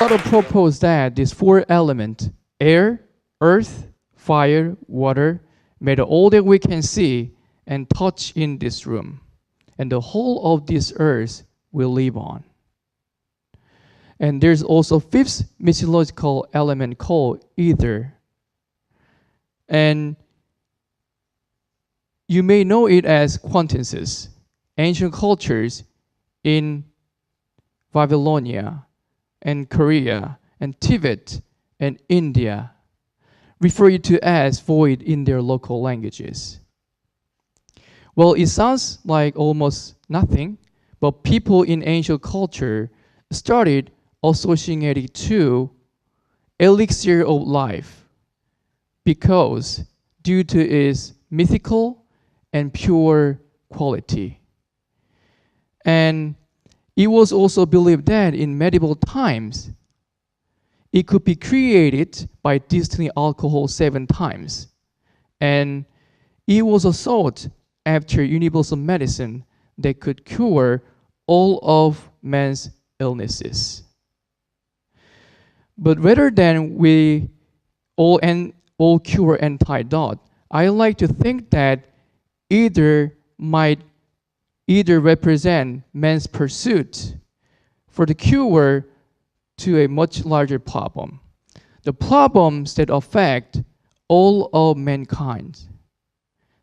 Author proposed that these four elements, air, earth, fire, water, made all that we can see and touch in this room. And the whole of this earth will live on. And there's also fifth mythological element called ether. And you may know it as quintessence. Ancient cultures in Babylonia and Korea and Tibet and India refer it to as void in their local languages. Well, it sounds like almost nothing, but people in ancient culture started associating it to elixir of life because due to its mythical and pure quality. And it was also believed that in medieval times, it could be created by distilling alcohol 7 times. And it was a thought after universal medicine that could cure all of man's illnesses. But rather than we all cure antidote, I like to think that either represent man's pursuit for the cure to a much larger problem. The problems that affect all of mankind,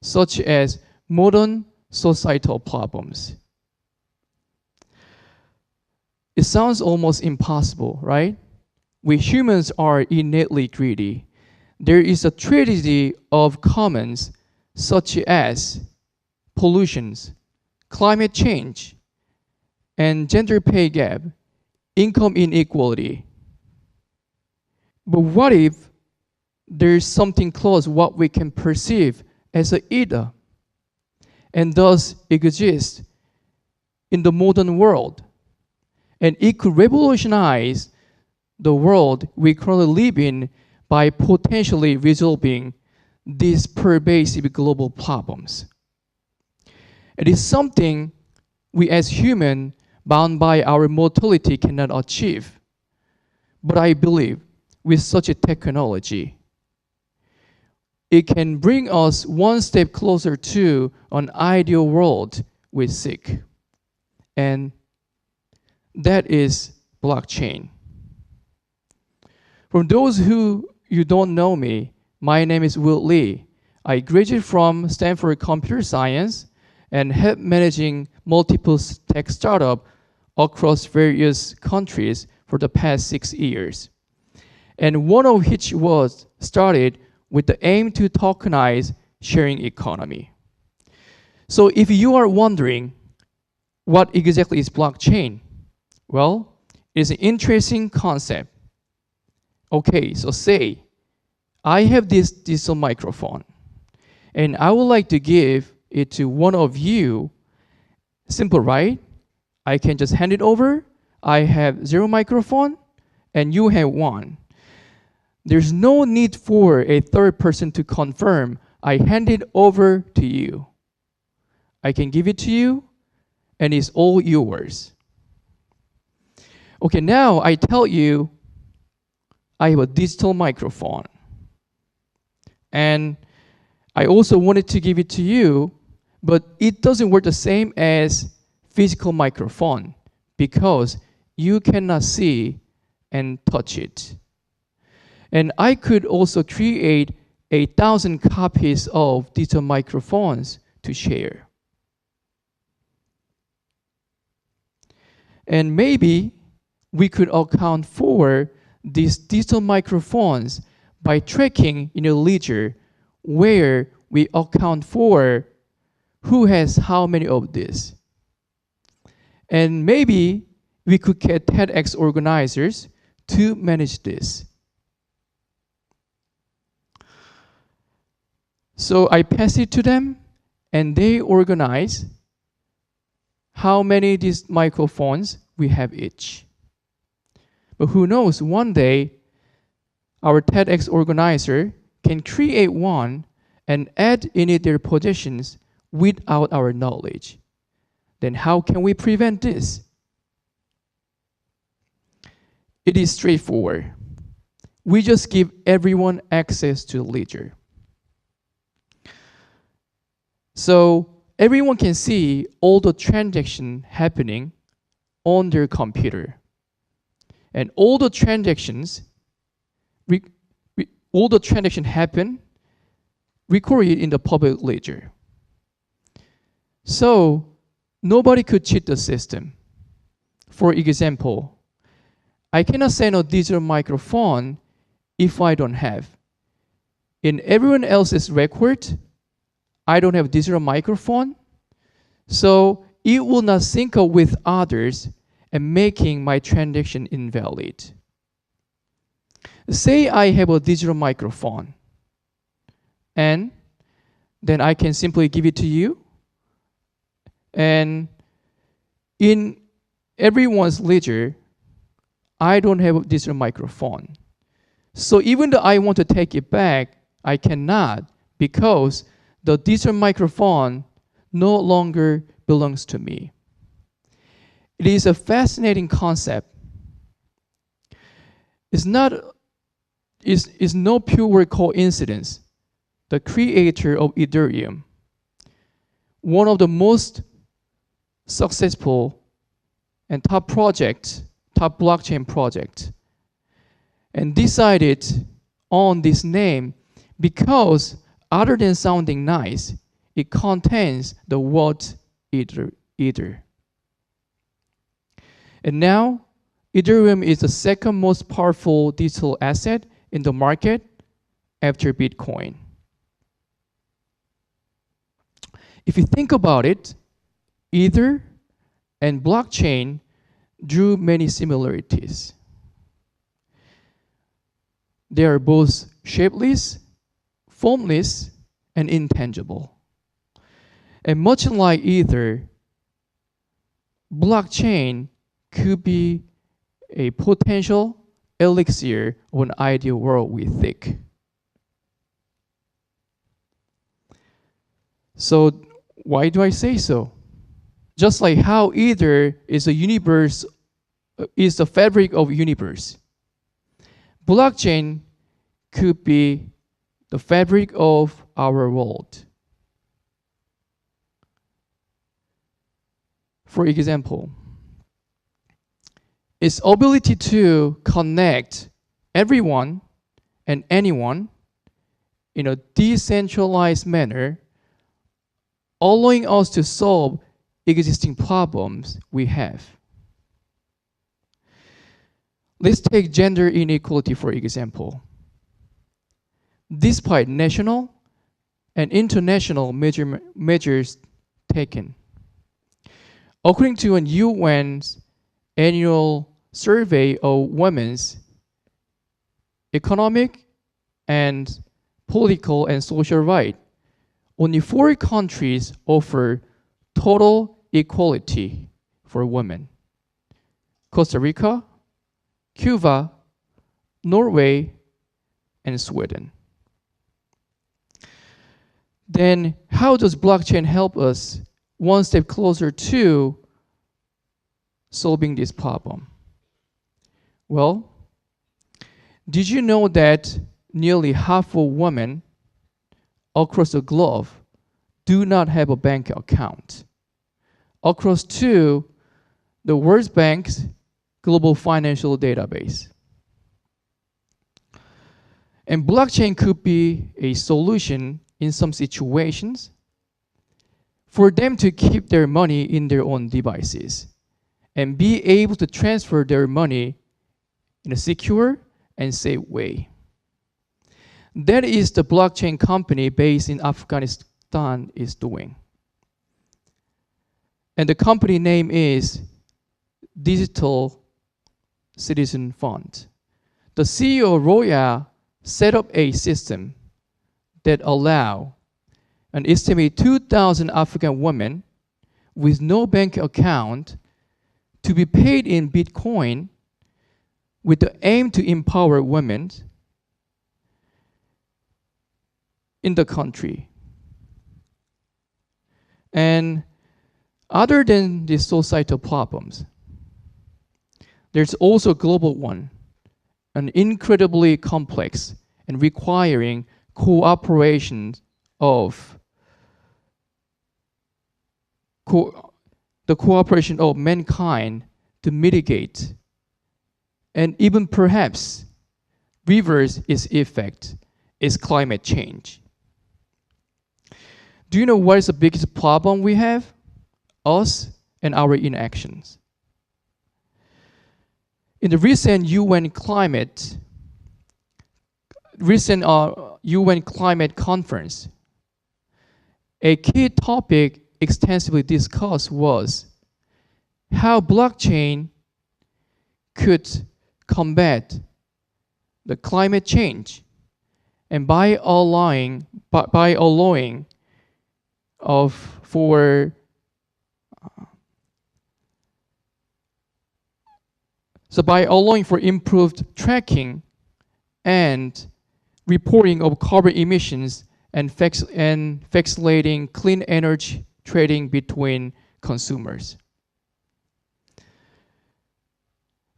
such as modern societal problems. It sounds almost impossible, right? We humans are innately greedy. There is a tragedy of commons such as pollutions, climate change, and gender pay gap, income inequality. But what if there's something close what we can perceive as an either, and thus exist in the modern world, and it could revolutionize the world we currently live in by potentially resolving these pervasive global problems. It is something we as humans, bound by our mortality, cannot achieve. But I believe with such a technology, it can bring us one step closer to an ideal world we seek. And that is blockchain. For those who you don't know me, my name is Will Lee. I graduated from Stanford Computer Science and have managing multiple tech startups across various countries for the past 6 years. And one of which was started with the aim to tokenize sharing economy. So if you are wondering what exactly is blockchain, well, it's an interesting concept. Okay, so say I have this digital microphone and I would like to give it to one of you. Simple, right? I can just hand it over. I have 0 microphone and you have 1. There's no need for a third person to confirm I hand it over to you. I can give it to you and it's all yours. Okay, now I tell you I have a digital microphone. And I also wanted to give it to you, but it doesn't work the same as physical microphone because you cannot see and touch it. And I could also create 1,000 copies of digital microphones to share. And maybe we could account for these digital microphones by tracking in a ledger where we account for who has how many of this. And maybe we could get TEDx organizers to manage this. So I pass it to them and they organize how many of these microphones we have each. But who knows, one day our TEDx organizer can create one and add in it their positions without our knowledge. Then how can we prevent this? It is straightforward. We just give everyone access to the ledger. So everyone can see all the transactions happening on their computer. And all the transactions happen recorded in the public ledger. So nobody could cheat the system. For example, I cannot send a digital microphone if I don't have. In everyone else's record, I don't have digital microphone, so it will not sync up with others and making my transaction invalid. Say I have a digital microphone, and then I can simply give it to you, and in everyone's ledger, I don't have a digital microphone. So even though I want to take it back, I cannot, because the digital microphone no longer belongs to me. It is a fascinating concept. It's no pure coincidence. The creator of Ethereum, one of the most successful and top blockchain project, and decided on this name because other than sounding nice, it contains the word Ether. And now, Ethereum is the second most powerful digital asset in the market after Bitcoin. If you think about it, Ether and blockchain drew many similarities. They are both shapeless, formless, and intangible. And much like Ether, blockchain could be a potential elixir of an ideal world, we think. So why do I say so? Just like how Ether is a universe, is the fabric of universe, blockchain could be the fabric of our world. For example, its ability to connect everyone and anyone in a decentralized manner, allowing us to solve existing problems we have. Let's take gender inequality for example. Despite national and international measures taken, according to a UN's annual survey of women's economic and political and social rights, only 4 countries offer total equality for women: Costa Rica, Cuba, Norway, and Sweden. Then how does blockchain help us one step closer to solving this problem? Well, did you know that nearly half of women across the globe do not have a bank account? Across to the World Bank's global financial database. And blockchain could be a solution in some situations for them to keep their money in their own devices and be able to transfer their money in a secure and safe way. That is the blockchain company based in Afghanistan is doing. And the company name is Digital Citizen Fund. The CEO Roya set up a system that allow an estimated 2,000 African women with no bank account to be paid in Bitcoin with the aim to empower women in the country. And other than these societal problems, there's also a global one, an incredibly complex and requiring cooperation of the cooperation of mankind to mitigate and even perhaps reverse its effect is climate change. Do you know what is the biggest problem we have? Us and our inactions. In the recent UN climate conference, a key topic extensively discussed was how blockchain could combat the climate change, and by allowing for improved tracking and reporting of carbon emissions and facilitating clean energy trading between consumers.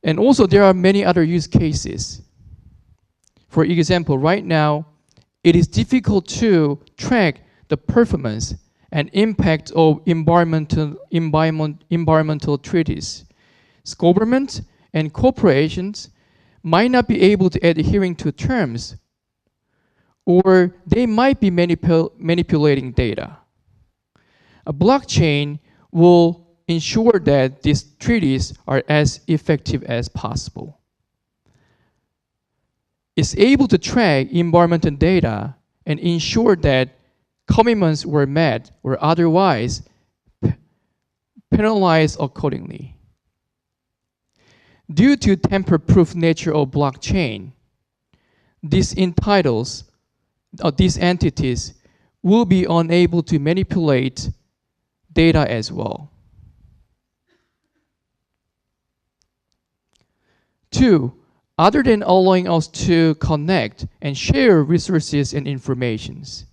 And also there are many other use cases. For example, right now, it is difficult to track the performance and impact of environmental treaties. Government and corporations might not be able to adhering to terms, or they might be manipulating data. A blockchain will ensure that these treaties are as effective as possible. It's able to track environmental data and ensure that commitments were met or otherwise penalized accordingly. Due to tamper-proof nature of blockchain, these entities will be unable to manipulate data as well. 2, other than allowing us to connect and share resources and informations,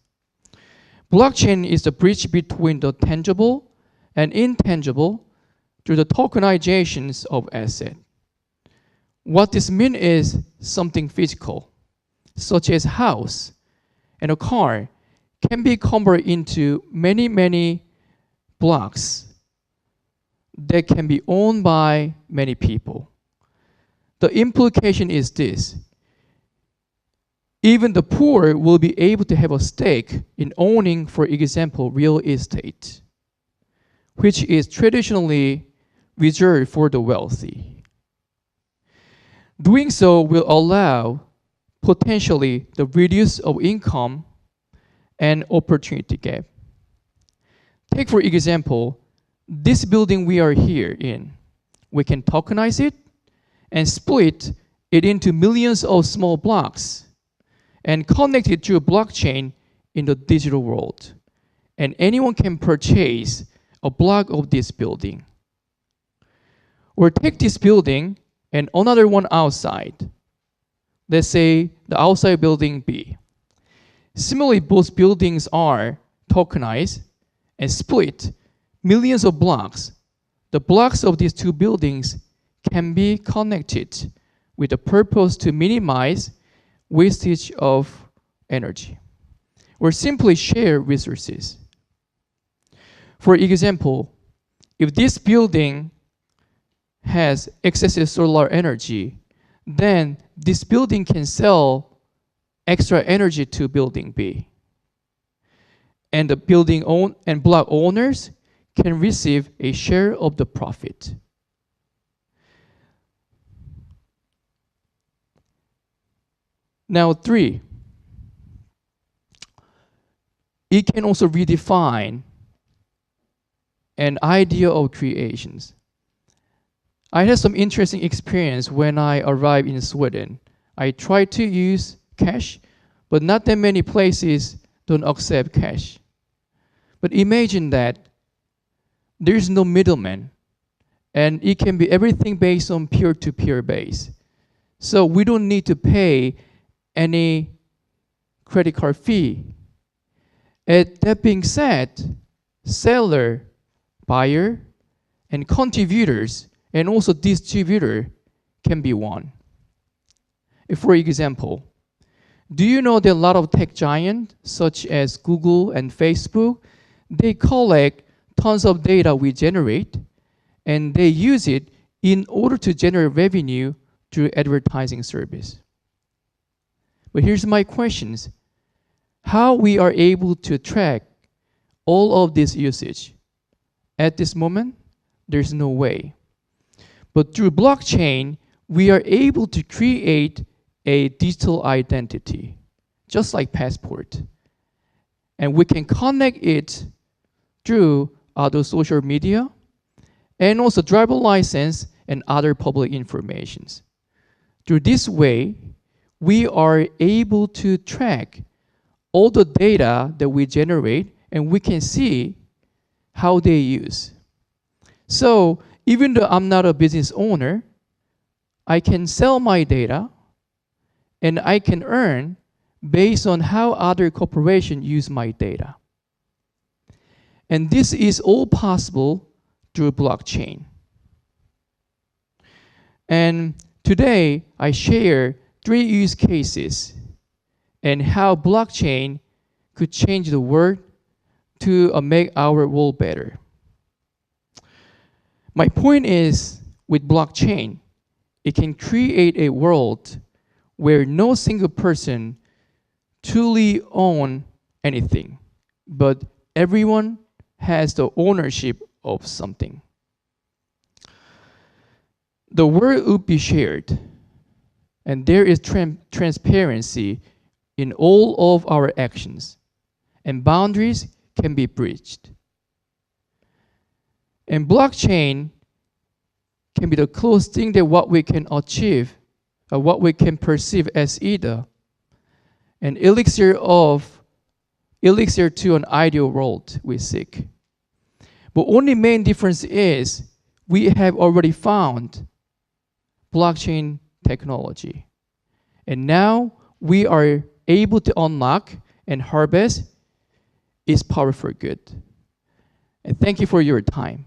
blockchain is the bridge between the tangible and intangible through the tokenizations of assets. What this means is something physical, such as a house and a car, can be converted into many blocks that can be owned by many people. The implication is this: even the poor will be able to have a stake in owning, for example, real estate, which is traditionally reserved for the wealthy. Doing so will allow potentially the reduce of income and opportunity gap. Take, for example, this building we are here in. We can tokenize it and split it into millions of small blocks and connect it to a blockchain in the digital world. And anyone can purchase a block of this building. Or take this building and another one outside. Let's say the outside building B. Similarly, both buildings are tokenized and split millions of blocks. The blocks of these two buildings can be connected with the purpose to minimize wastage of energy or simply share resources. For example, if this building has excessive solar energy, then this building can sell extra energy to building B. And the building and block owners can receive a share of the profit. Now 3, it can also redefine an idea of creations. I had some interesting experience when I arrived in Sweden. I tried to use cash, but not that many places don't accept cash. But imagine that there's no middleman, and it can be everything based on peer-to-peer base. So we don't need to pay any credit card fee. And that being said, seller, buyer, and contributors, and also distributor can be one. For example, do you know that a lot of tech giants, such as Google and Facebook, they collect tons of data we generate, and they use it in order to generate revenue through advertising service. But here's my questions. How we are able to track all of this usage? At this moment, there's no way. But through blockchain, we are able to create a digital identity, just like passport. And we can connect it through other social media and also driver license and other public informations. Through this way, we are able to track all the data that we generate, and we can see how they use. So even though I'm not a business owner, I can sell my data and I can earn based on how other corporations use my data. And this is all possible through blockchain. And today I share 3 use cases and how blockchain could change the world to make our world better. My point is, with blockchain, it can create a world where no single person truly owns anything, but everyone has the ownership of something. The world would be shared, and there is transparency in all of our actions, and boundaries can be breached. And blockchain can be the closest thing that what we can achieve, or what we can perceive as either an elixir to an ideal world we seek. But only main difference is we have already found blockchain technology. And now we are able to unlock and harvest its power for good. And thank you for your time.